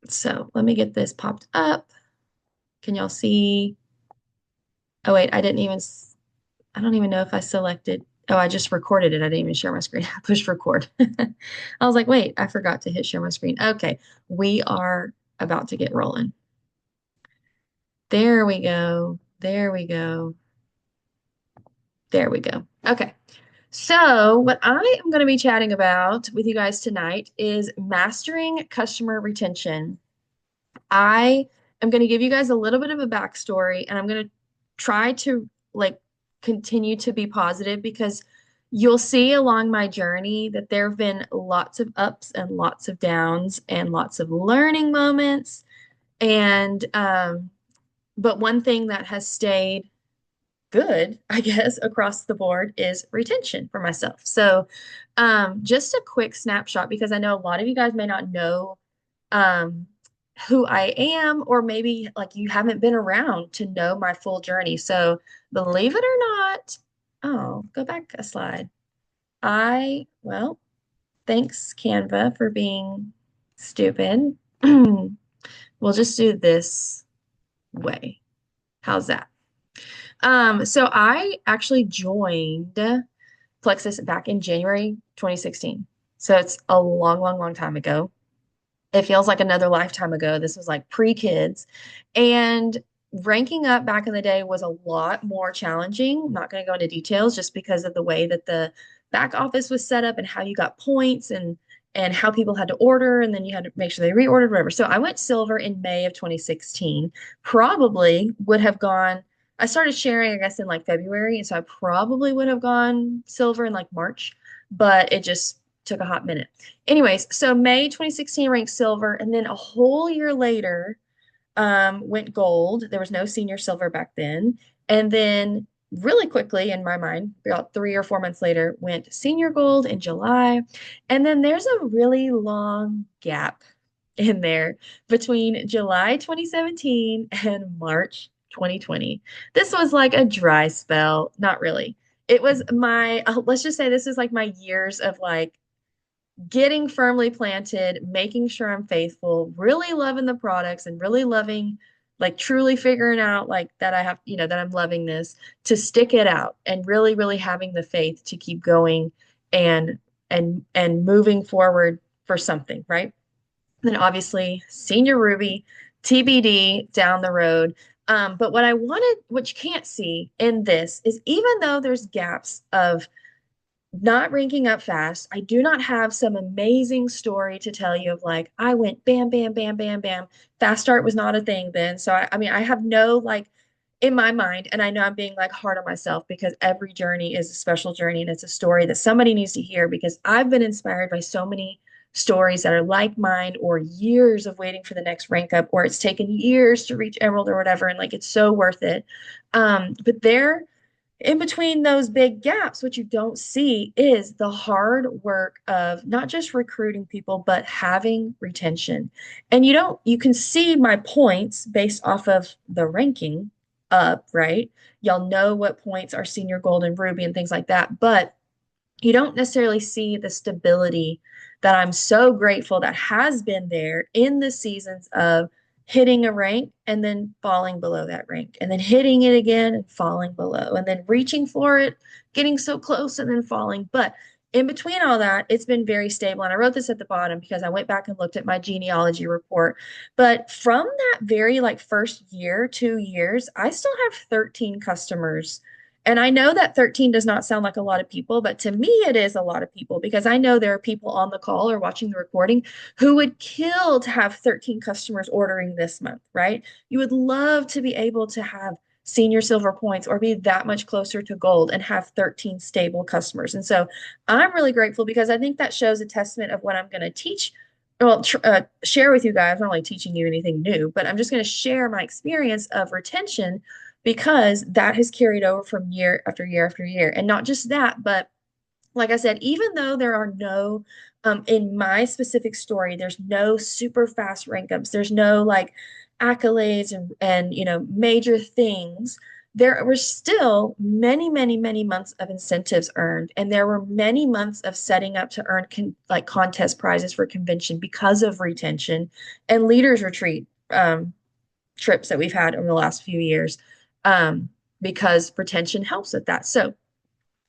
So let me get this popped up. Can y'all see? Oh, wait, I don't even know if I selected. Oh, I just recorded it. I didn't even share my screen. I pushed record. I was like, wait, I forgot to hit share my screen. Okay, we are about to get rolling. There we go. There we go. There we go. Okay. So, what I am going to be chatting about with you guys tonight is mastering customer retention. I am going to give you guys a little bit of a backstory and I'm going to try to like continue to be positive because you'll see along my journey that there have been lots of ups and lots of downs and lots of learning moments. And, but one thing that has stayed good, I guess, across the board is retention for myself. So, just a quick snapshot because I know a lot of you guys may not know um, who I am, or maybe like you haven't been around to know my full journey. So, believe it or not, oh, go back a slide. Well, thanks, Canva, for being stupid. We'll just do this way. How's that? So I actually joined Plexus back in January 2016. So it's a long, long, long time ago. It feels like another lifetime ago. This was like pre-kids. And ranking up back in the day was a lot more challenging. I'm not going to go into details just because of the way that the back office was set up and how you got points and how people had to order and then you had to make sure they reordered whatever. So I went silver in May of 2016. Probably would have gone I started sharing, I guess, in like February, and so I probably would have gone silver in like March, but it just took a hot minute. Anyways, so May 2016 ranked silver, and then a whole year later, went gold. There was no senior silver back then. And then really quickly in my mind, about 3 or 4 months later, went senior gold in July. And then there's a really long gap in there between July 2017 and March 2020. This was like a dry spell. Not really. It was let's just say this is like my years of like getting firmly planted, making sure I'm faithful, really loving the products and really loving, like truly figuring out like that I have, that I'm loving this to stick it out and really, really having the faith to keep going and and moving forward for something, right? And then obviously senior Ruby, TBD down the road. But what I wanted, what you can't see in this is even though there's gaps of not ranking up fast. I do not have some amazing story to tell you of like, I went bam, bam, bam, bam, bam. Fast start was not a thing then. So I mean, I have no like in my mind, and I know I'm being like hard on myself because every journey is a special journey and it's a story that somebody needs to hear because I've been inspired by so many stories that are like mine or years of waiting for the next rank up or it's taken years to reach emerald or whatever and like it's so worth it. But there in between those big gaps, what you don't see is the hard work of not just recruiting people, but having retention. And you can see my points based off of the ranking up, right? Y'all know what points are senior gold and ruby and things like that, but you don't necessarily see the stability that I'm so grateful that has been there in the seasons of hitting a rank and then falling below that rank and then hitting it again and falling below and then reaching for it, getting so close and then falling. But in between all that, it's been very stable. And I wrote this at the bottom because I went back and looked at my genealogy report. But from that very like first year, 2 years, I still have 13 customers and I know that 13 does not sound like a lot of people, but to me, it is a lot of people because I know there are people on the call or watching the recording who would kill to have 13 customers ordering this month, right? You would love to be able to have senior silver points or be that much closer to gold and have 13 stable customers. And so I'm really grateful because I think that shows a testament of what I'm going to teach. Well, share with you guys. I'm not only teaching you anything new, but I'm just going to share my experience of retention because that has carried over from year after year after year. And not just that, but like I said, even though there are no, in my specific story, there's no super fast rank ups, there's no like accolades and major things. there were still many, many, many months of incentives earned, and there were many months of setting up to earn like contest prizes for convention because of retention and leaders retreat trips that we've had over the last few years, um, because retention helps with that. So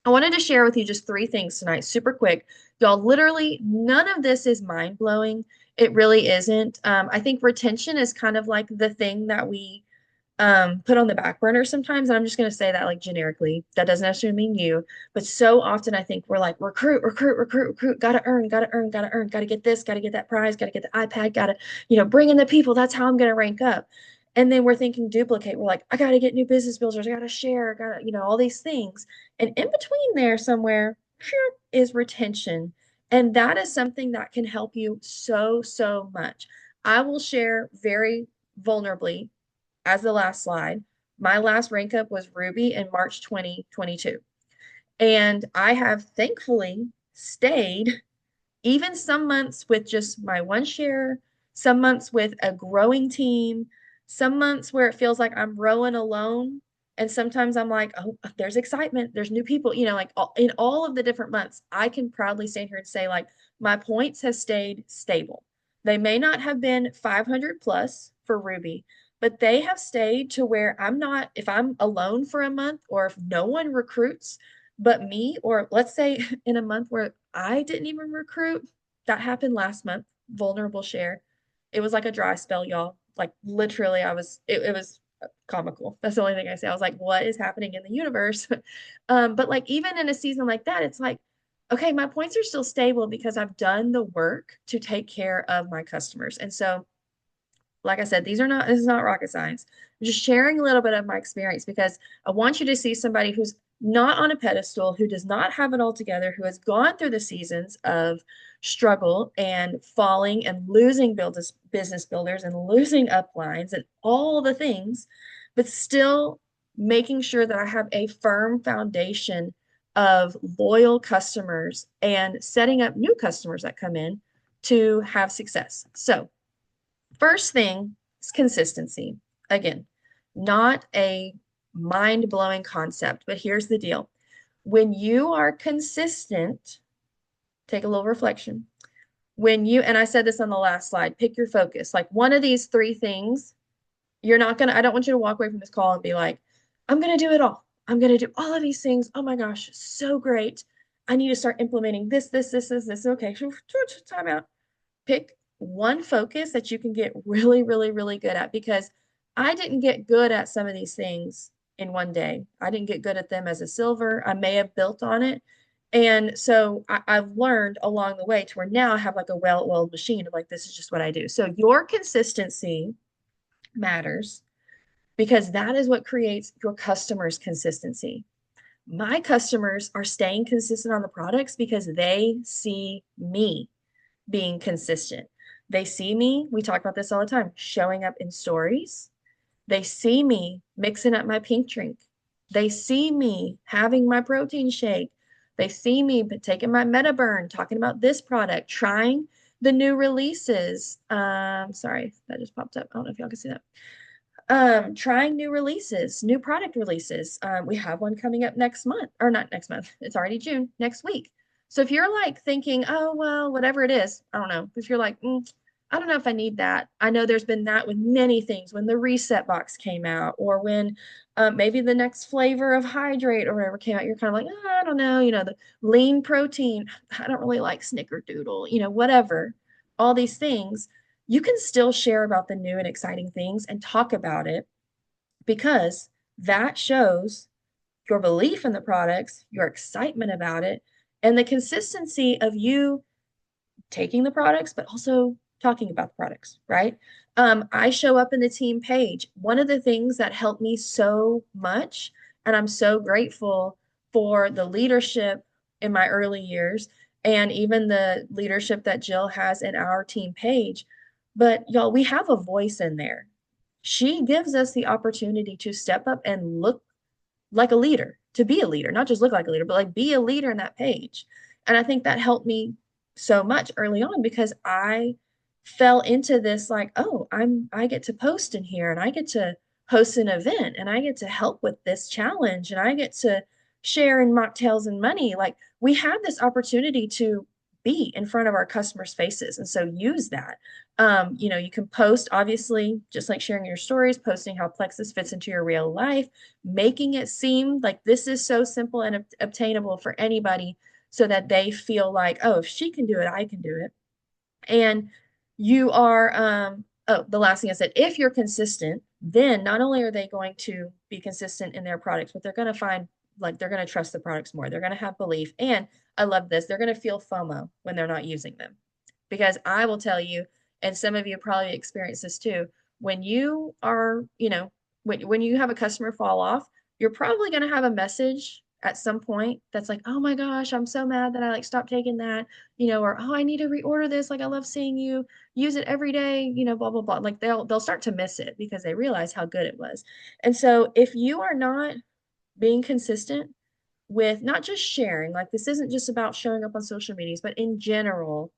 I wanted to share with you just three things tonight, super quick. Y'all, literally, none of this is mind blowing. It really isn't. I think retention is kind of like the thing that we put on the back burner sometimes. And I'm just going to say that like generically. That doesn't necessarily mean you, but so often I think we're like recruit, recruit, recruit, recruit, gotta earn, gotta earn, gotta earn, gotta get this, gotta get that prize, gotta get the iPad, gotta, bring in the people. That's how I'm going to rank up. And then we're thinking duplicate. We're like, I got to get new business builders. I got to share, I got to, all these things. And in between there somewhere is retention. And that is something that can help you so, so much. I will share very vulnerably as the last slide. My last rank up was Ruby in March 2022. And I have thankfully stayed even some months with just my one share, some months with a growing team, some months where it feels like I'm rowing alone. And sometimes I'm like, oh, there's excitement, there's new people, like in all of the different months, I can proudly stand here and say, like, my points have stayed stable. They may not have been 500 plus for Ruby, but they have stayed to where I'm not, if I'm alone for a month or if no one recruits but me, or let's say in a month where I didn't even recruit, that happened last month, vulnerable share. It was like a dry spell, y'all. Like literally, it was comical. That's the only thing I say. I was like, what is happening in the universe? But like even in a season like that, it's like, okay, my points are still stable because I've done the work to take care of my customers. And so like I said, this is not rocket science. I'm just sharing a little bit of my experience because I want you to see somebody who's not on a pedestal, who does not have it all together, who has gone through the seasons of struggle and falling and losing business builders and losing uplines and all the things, but still making sure that I have a firm foundation of loyal customers and setting up new customers that come in to have success. So, first thing is consistency. Again, not a mind blowing concept, but here's the deal. When you are consistent, take a little reflection. And I said this on the last slide, pick your focus. Like one of these three things, I don't want you to walk away from this call and be like, I'm going to do it all. I'm going to do all of these things. Oh my gosh, so great. I need to start implementing this, this, this, this, this. Okay, time out. Pick one focus that you can get really, really, really good at because I didn't get good at some of these things in one day. I didn't get good at them as a silver. I may have built on it. And so I've learned along the way to where now I have like a well-oiled machine of like, this is just what I do. So your consistency matters because that is what creates your customers' consistency. My customers are staying consistent on the products because they see me being consistent. They see me, we talk about this all the time, showing up in stories. They see me mixing up my pink drink. They see me having my protein shake. They see me taking my MetaBurn, talking about this product, trying the new releases. Sorry, that just popped up. I don't know if y'all can see that. Trying new releases, new product releases. We have one coming up next month, or not next month, it's already June, next week. So if you're like thinking, oh, well, whatever it is, I don't know. If you're like, I don't know if I need that. I know there's been that with many things when the reset box came out, or when maybe the next flavor of hydrate or whatever came out, you're kind of like, oh, I don't know, the lean protein. I don't really like snickerdoodle, whatever, all these things you can still share about the new and exciting things and talk about it because that shows your belief in the products, your excitement about it, and the consistency of you taking the products, but also talking about the products, right? I show up in the team page. One of the things that helped me so much, and I'm so grateful for the leadership in my early years and even the leadership that Jill has in our team page. But y'all, we have a voice in there. She gives us the opportunity to step up and look like a leader, to be a leader, not just look like a leader, but like be a leader in that page. And I think that helped me so much early on because I fell into this like, oh, I get to post in here and I get to host an event and I get to help with this challenge and I get to share in mocktails and money. Like we have this opportunity to be in front of our customers' faces. And so use that. You can post, obviously, just like sharing your stories, posting how Plexus fits into your real life, making it seem like this is so simple and obtainable for anybody so that they feel like, oh, if she can do it, I can do it. And you are, oh, the last thing I said, if you're consistent, then not only are they going to be consistent in their products, but they're going to find like they're going to trust the products more. They're going to have belief. And I love this, they're going to feel FOMO when they're not using them. Because I will tell you, and some of you probably experience this too, when you are, when you have a customer fall off, you're probably going to have a message at some point that's like, oh my gosh, I'm so mad that I like stopped taking that, or oh, I need to reorder this. Like I love seeing you use it every day, blah blah blah. Like they'll start to miss it because they realize how good it was. And so if you are not being consistent with not just sharing, like this isn't just about showing up on social medias, but in general,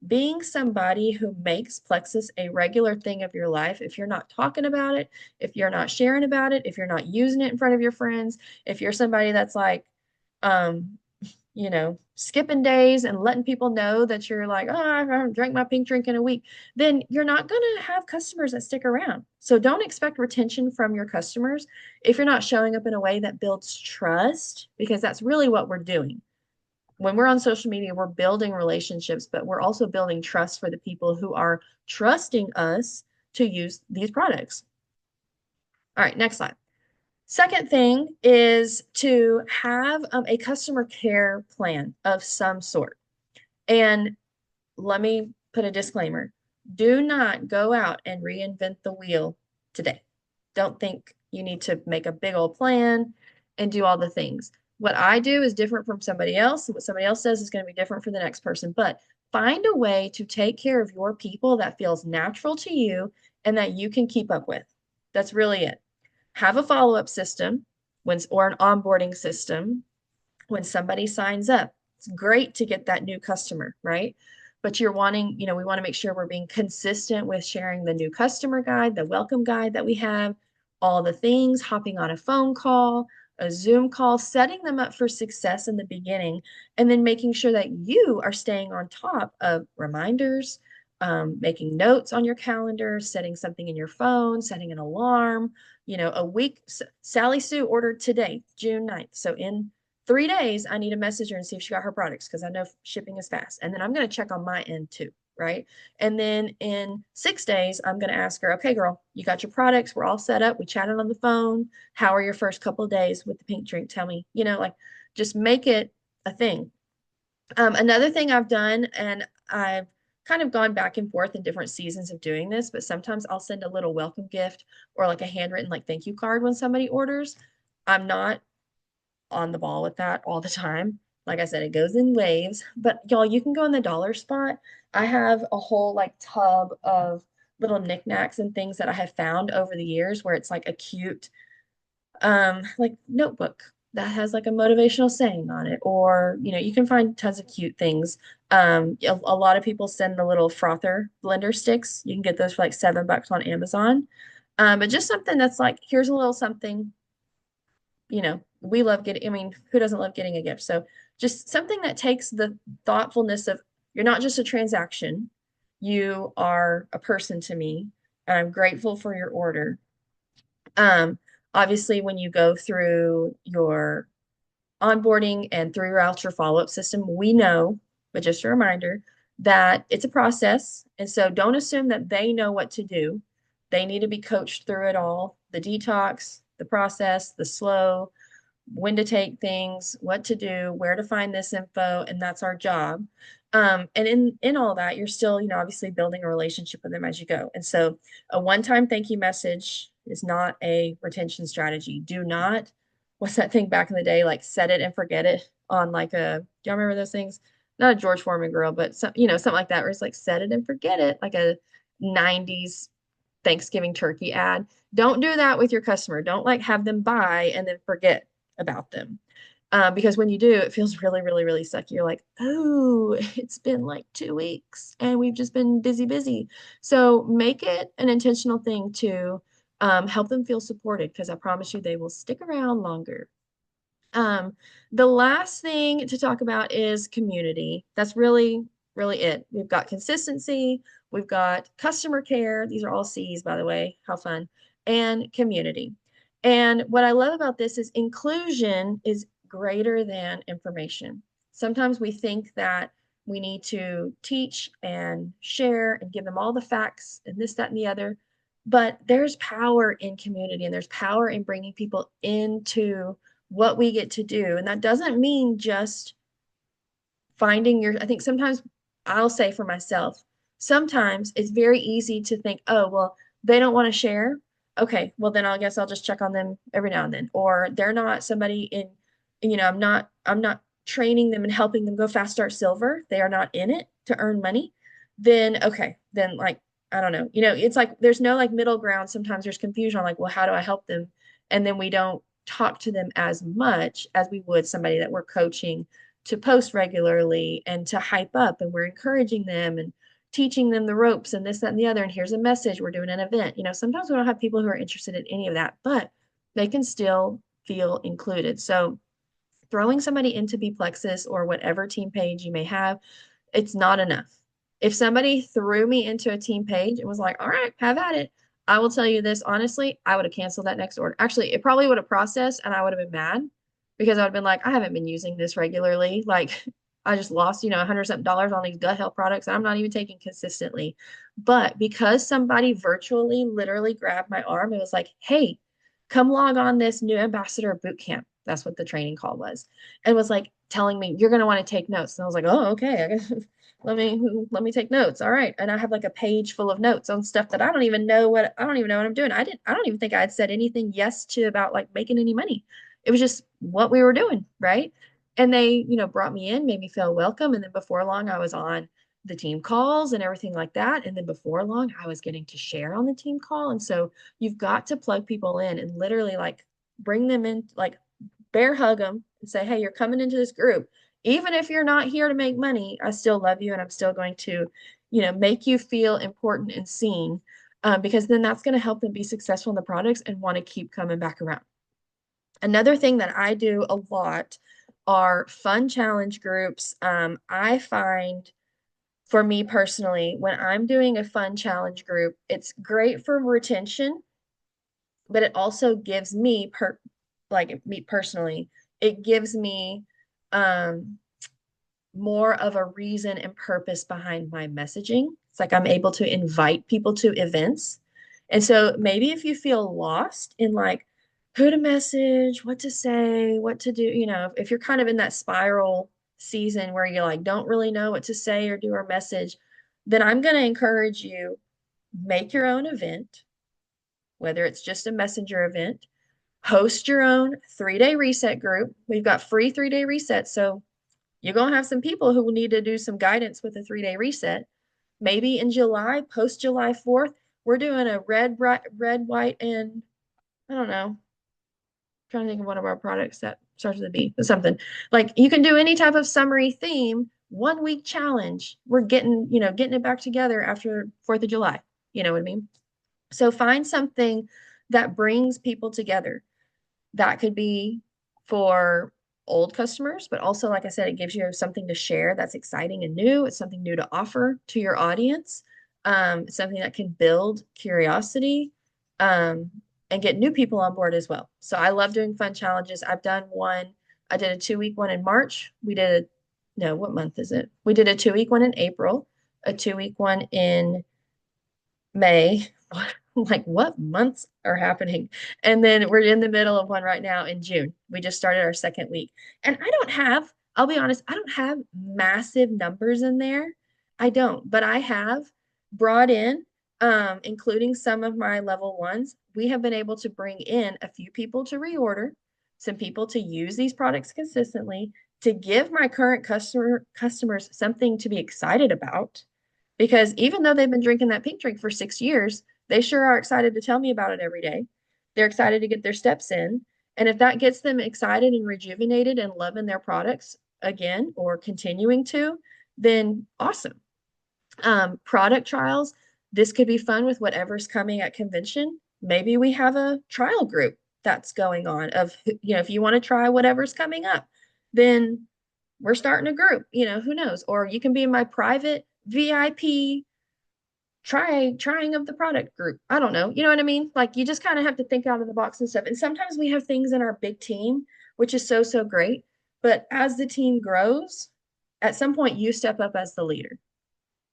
being somebody who makes Plexus a regular thing of your life, if you're not talking about it, if you're not sharing about it, if you're not using it in front of your friends, if you're somebody that's like, um, skipping days and letting people know that you're like, oh, I haven't drank my pink drink in a week, then you're not going to have customers that stick around. So don't expect retention from your customers if you're not showing up in a way that builds trust, because that's really what we're doing. When we're on social media, we're building relationships, but we're also building trust for the people who are trusting us to use these products. All right, next slide. Second thing is to have a customer care plan of some sort. And let me put a disclaimer. Do not go out and reinvent the wheel today. Don't think you need to make a big old plan and do all the things. What I do is different from somebody else, and what somebody else says is going to be different for the next person. But find a way to take care of your people that feels natural to you and that you can keep up with. That's really it. Have a follow-up system or an onboarding system when somebody signs up. It's great to get that new customer, right? But you're wanting, we want to make sure we're being consistent with sharing the new customer guide, the welcome guide that we have, all the things, hopping on a phone call, a Zoom call, setting them up for success in the beginning, and then making sure that you are staying on top of reminders, making notes on your calendar, setting something in your phone, setting an alarm, a week. Sally Sue ordered today, June 9th. So in 3 days, I need to message her and see if she got her products because I know shipping is fast. And then I'm going to check on my end too, right? And then in 6 days, I'm going to ask her, okay, girl, you got your products. We're all set up. We chatted on the phone. How are your first couple of days with the pink drink? Tell me, like just make it a thing. Another thing I've done, and I've kind of gone back and forth in different seasons of doing this, but sometimes I'll send a little welcome gift or like a handwritten like thank you card when somebody orders. I'm not on the ball with that all the time. Like I said, it goes in waves, but y'all, you can go in the dollar spot. I have a whole like tub of little knickknacks and things that I have found over the years where it's like a cute like notebook that has like a motivational saying on it, or you can find tons of cute things. A lot of people send the little frother blender sticks. You can get those for like $7 on Amazon. But just something that's like, here's a little something, we love getting, I mean, who doesn't love getting a gift? So just something that takes the thoughtfulness of, you're not just a transaction, you are a person to me, and I'm grateful for your order. Um, Obviously, when you go through your onboarding and throughout your follow-up system, we know, but just a reminder, that it's a process. And so don't assume that they know what to do. They need to be coached through it all, the detox, the process, the slow, when to take things, what to do, where to find this info, and that's our job. And in all that, you're still, obviously building a relationship with them as you go. And so a one-time thank you message is not a retention strategy. Do not, what's that thing back in the day, like set it and forget it on like do y'all remember those things? Not a George Foreman girl, but something like that, where it's like set it and forget it, like a 90s Thanksgiving turkey ad. Don't do that with your customer. Don't like have them buy and then forget about them. Because when you do, it feels really, really, really sucky. You're like, oh, it's been like 2 weeks and we've just been busy, busy. So make it an intentional thing to Help them feel supported because I promise you they will stick around longer. Um, the last thing to talk about is community. That's really it. We've got consistency, we've got customer care. These are all C's, by the way. How fun. And community. And what I love about this is inclusion is greater than information. Sometimes we think that we need to teach and share and give them all the facts and this, that, and the other. But there's power in community and there's power in bringing people into what we get to do. And that doesn't mean just finding your, I think sometimes I'll say for myself, sometimes it's very easy to think, oh, well, they don't want to share. Okay, well then I guess I'll just check on them every now and then. Or they're not somebody in, I'm not training them and helping them go fast start silver. They are not in it to earn money. Then okay, then like I don't know. It's like there's no like middle ground. Sometimes there's confusion on like, well, how do I help them? And then we don't talk to them as much as we would somebody that we're coaching to post regularly and to hype up, and we're encouraging them and teaching them the ropes and this, that, and the other. And here's a message, we're doing an event. Sometimes we don't have people who are interested in any of that, but they can still feel included. So throwing somebody into Bplexus or whatever team page you may have, it's not enough. If somebody threw me into a team page and was like, all right, have at it, I will tell you this honestly, I would have canceled that next order. Actually, it probably would have processed and I would have been mad because I would have been like, I haven't been using this regularly. Like, I just lost, $100 something on these gut health products and I'm not even taking consistently. But because somebody virtually literally grabbed my arm and was like, hey, come log on this new ambassador boot camp. That's what the training call was. And was like telling me, you're going to want to take notes. And I was like, oh, okay. I guess let me take notes. All right. And I have like a page full of notes on stuff that I don't even know what I'm doing. I don't even think I had said anything yes to about like making any money. It was just what we were doing, right? And they, brought me in, made me feel welcome. And then before long, I was on the team calls and everything like that. And then before long, I was getting to share on the team call. And so you've got to plug people in and literally like bring them in, like bear hug them and say, hey, you're coming into this group. Even if you're not here to make money, I still love you and I'm still going to, make you feel important and seen, because then that's going to help them be successful in the products and want to keep coming back around. Another thing that I do a lot are fun challenge groups. I find for me personally, when I'm doing a fun challenge group, it's great for retention, but it also gives me like me personally, it gives me um more of a reason and purpose behind my messaging. It's like I'm able to invite people to events. And so maybe if you feel lost in like who to message, what to say, what to do, if you're kind of in that spiral season where you like don't really know what to say or do or message, then I'm going to encourage you, make your own event, whether it's just a messenger event, host your own 3-day reset group. We've got free 3-day resets. So you're going to have some people who will need to do some guidance with a 3-day reset. Maybe in July, post July 4th, we're doing a red, white, and I don't know, I'm trying to think of one of our products that starts with a B, but something like you can do any type of summary theme, 1 week challenge. We're getting it back together after 4th of July. You know what I mean? So find something that brings people together. That could be for old customers, but also, like I said, it gives you something to share that's exciting and new. It's something new to offer to your audience, something that can build curiosity, um, and get new people on board as well. So I love doing fun challenges. I've done one. I did a 2-week one in March. We did no, what month is it? We did a 2-week one in April, a 2-week one in May. Like, what months are happening? And then we're in the middle of one right now in June. We just started our second week. And I'll be honest, I don't have massive numbers in there. I don't, but I have brought in, including some of my level ones, we have been able to bring in a few people to reorder, some people to use these products consistently, to give my current customers something to be excited about. Because even though they've been drinking that pink drink for 6 years, they sure are excited to tell me about it every day. They're excited to get their steps in. And if that gets them excited and rejuvenated and loving their products again or continuing to, then awesome. Product trials, this could be fun with whatever's coming at convention. Maybe we have a trial group that's going on of, if you want to try whatever's coming up, then we're starting a group, who knows? Or you can be in my private VIP trying of the product group. I don't know. You know what I mean? Like you just kind of have to think out of the box and stuff. And sometimes we have things in our big team, which is so, so great. But as the team grows, at some point you step up as the leader.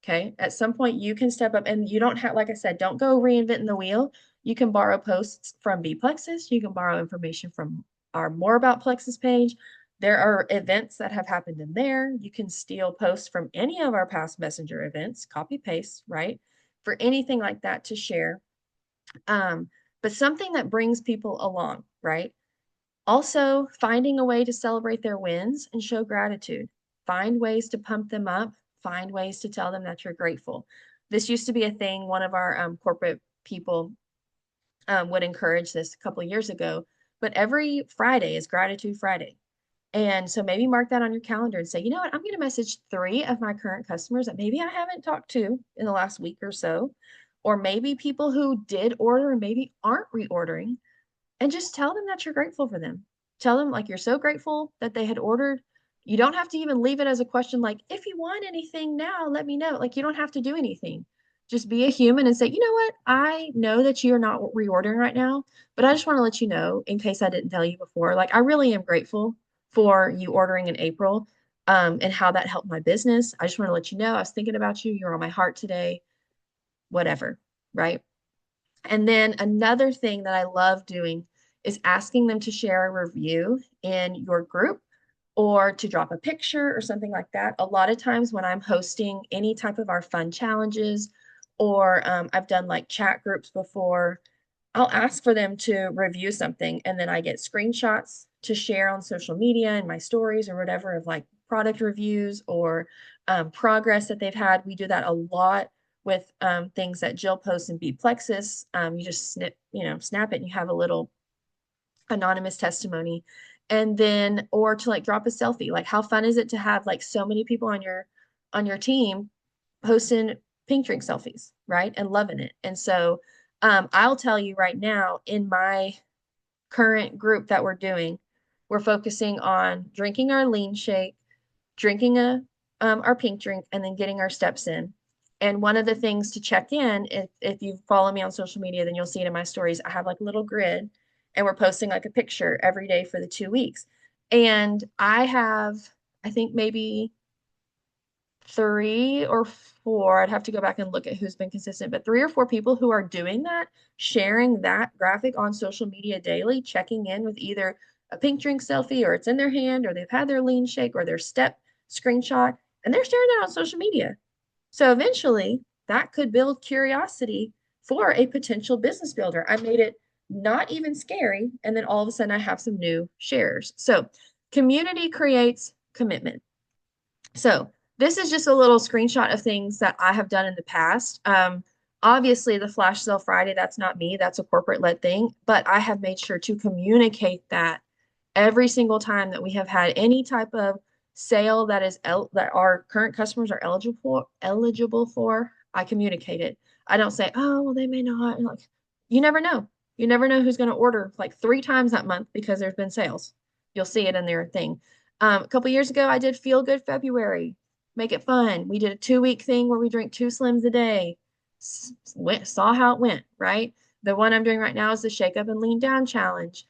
Okay. At some point, you can step up and you don't have, like I said, don't go reinventing the wheel. You can borrow posts from Plexus. You can borrow information from our More About Plexus page. There are events that have happened in there. You can steal posts from any of our past messenger events, copy paste, right? For anything like that to share. Um, but something that brings people along, right? Also, finding a way to celebrate their wins and show gratitude. Find ways to pump them up. Find ways to tell them that you're grateful. This used to be a thing. One of our corporate people would encourage this a couple of years ago, but every Friday is Gratitude Friday. And so maybe mark that on your calendar and say, you know what, I'm going to message 3 of my current customers that maybe I haven't talked to in the last week or so, or maybe people who did order and maybe aren't reordering, and just tell them that you're grateful for them. Tell them like you're so grateful that they had ordered. You don't have to even leave it as a question like, if you want anything now, let me know. Like you don't have to do anything. Just be a human and say, you know what? I know that you're not reordering right now, but I just want to let you know in case I didn't tell you before. Like I really am grateful for you ordering in April, and how that helped my business. I just want to let you know I was thinking about you. You're on my heart today, whatever, right? And then another thing that I love doing is asking them to share a review in your group or to drop a picture or something like that. A lot of times when I'm hosting any type of our fun challenges, or I've done like chat groups before, I'll ask for them to review something and then I get screenshots to share on social media and my stories or whatever of like product reviews or progress that they've had. We do that a lot with things that Jill posts in Plexus. You just snap it and you have a little anonymous testimony. And then, or to like drop a selfie. Like, how fun is it to have like so many people on your team posting pink drink selfies, right? And loving it. And so I'll tell you right now, in my current group that we're doing, we're focusing on drinking our lean shake, drinking our pink drink, and then getting our steps in. And one of the things to check in, if you follow me on social media, then you'll see it in my stories. I have like a little grid, and we're posting like a picture every day for the 2 weeks. And I have, I think maybe 3 or 4, I'd have to go back and look at who's been consistent, but 3 or 4 people who are doing that, sharing that graphic on social media daily, checking in with either a pink drink selfie or it's in their hand or they've had their lean shake or their step screenshot, and they're sharing that on social media. So eventually that could build curiosity for a potential business builder. I made it not even scary. And then all of a sudden I have some new shares. So community creates commitment. So this is just a little screenshot of things that I have done in the past. Obviously, the flash sale Friday, that's not me. That's a corporate led thing. But I have made sure to communicate that every single time that we have had any type of sale that that our current customers are eligible for. I communicate it. I don't say, oh, well, they may not. Like, you never know. You never know who's going to order like 3 times that month because there's been sales. You'll see it in their thing. A couple years ago, I did Feel Good February. Make it fun. We did a 2 week thing where we drink 2 Slims a day. Saw how it went, right? The one I'm doing right now is the Shake Up and Lean Down challenge.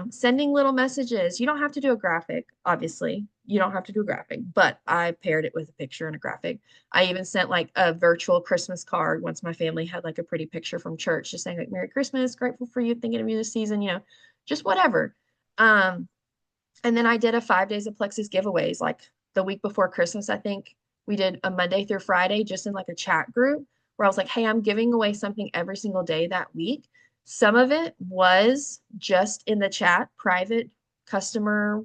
Sending little messages. You don't have to do a graphic, obviously. You don't have to do a graphic, but I paired it with a picture and a graphic. I even sent like a virtual Christmas card once my family had like a pretty picture from church, just saying like Merry Christmas, grateful for you, thinking of you this season, just whatever. Um, and then I did a 5 days of Plexus giveaways, like the week before Christmas, I think we did a Monday through Friday, just in like a chat group where I was like, hey, I'm giving away something every single day that week. Some of it was just in the chat, private customer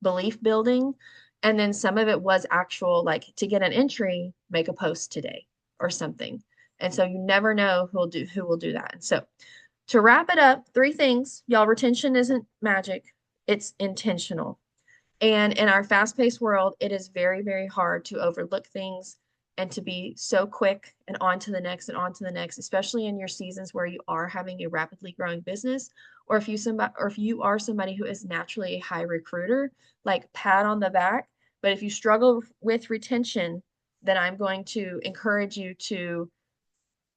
belief building. And then some of it was actual, like to get an entry, make a post today or something. And so you never know who will do that. And so to wrap it up, 3 things, y'all, retention isn't magic, it's intentional. And in our fast-paced world, it is very, very hard to overlook things and to be so quick and on to the next and on to the next, especially in your seasons where you are having a rapidly growing business, or if you are somebody who is naturally a high recruiter, like pat on the back. But if you struggle with retention, then I'm going to encourage you to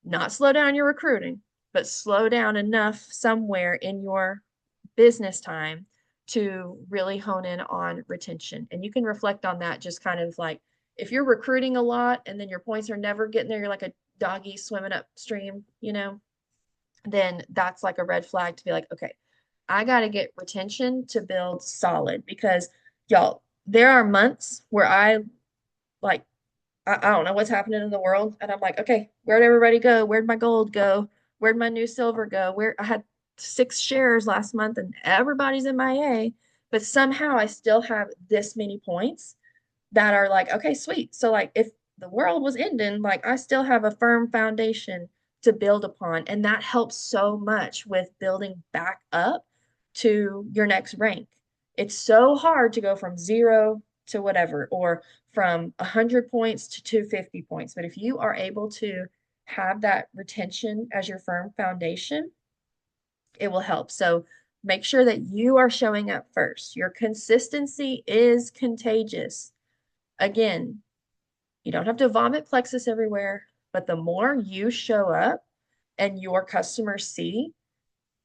not slow down your recruiting, but slow down enough somewhere in your business time to really hone in on retention. And you can reflect on that, just kind of like if you're recruiting a lot and then your points are never getting there, you're like a doggy swimming upstream, then that's like a red flag to be like, okay, I got to get retention to build solid because y'all, there are months where like I don't know what's happening in the world. And I'm like, okay, where'd everybody go? Where'd my gold go? Where'd my new silver go? Where I had 6 shares last month and everybody's in my A, but somehow I still have this many points that are like, okay, sweet. So like if the world was ending, like I still have a firm foundation to build upon. And that helps so much with building back up to your next rank. It's so hard to go from zero to whatever, or from 100 points to 250 points. But if you are able to have that retention as your firm foundation, it will help. So make sure that you are showing up first. Your consistency is contagious. Again, you don't have to vomit Plexus everywhere, but the more you show up and your customers see,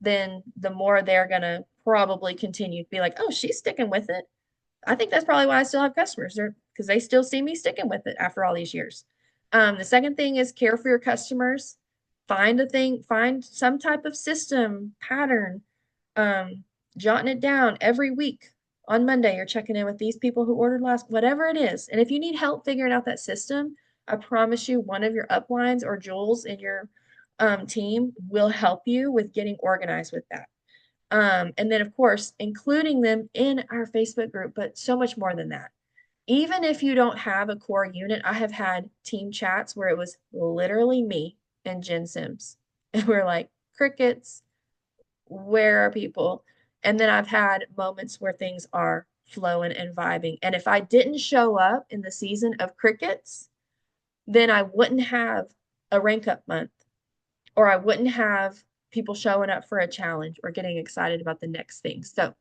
then the more they're going to probably continue to be like, oh, she's sticking with it. I think that's probably why I still have customers there because they still see me sticking with it after all these years. The second thing is care for your customers. Find some type of system pattern, um, jotting it down every week. On Monday, you're checking in with these people who ordered last, whatever it is. And if you need help figuring out that system, I promise you, one of your uplines or Jules in your team will help you with getting organized with that. And then, of course, including them in our Facebook group, but so much more than that. Even if you don't have a core unit, I have had team chats where it was literally me and Jen Sims. And we're like, crickets, where are people? And then I've had moments where things are flowing and vibing. And if I didn't show up in the season of crickets, then I wouldn't have a rank up month, or I wouldn't have people showing up for a challenge or getting excited about the next thing. So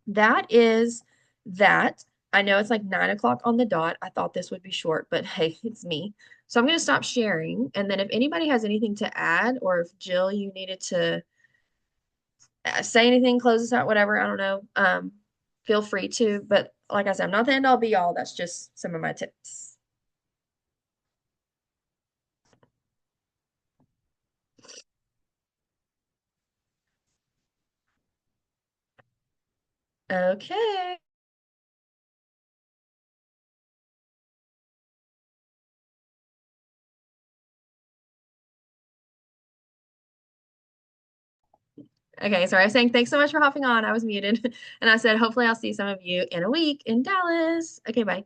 that is that. I know it's like 9 o'clock on the dot. I thought this would be short, but hey, it's me. So I'm going to stop sharing. And then if anybody has anything to add, or if Jill, you needed to say anything, close us out, whatever, I don't know, feel free to. But like I said, I'm not the end all be all. That's just some of my tips. Okay. Okay, sorry. I was saying thanks so much for hopping on. I was muted. And I said, hopefully I'll see some of you in a week in Dallas. Okay, bye.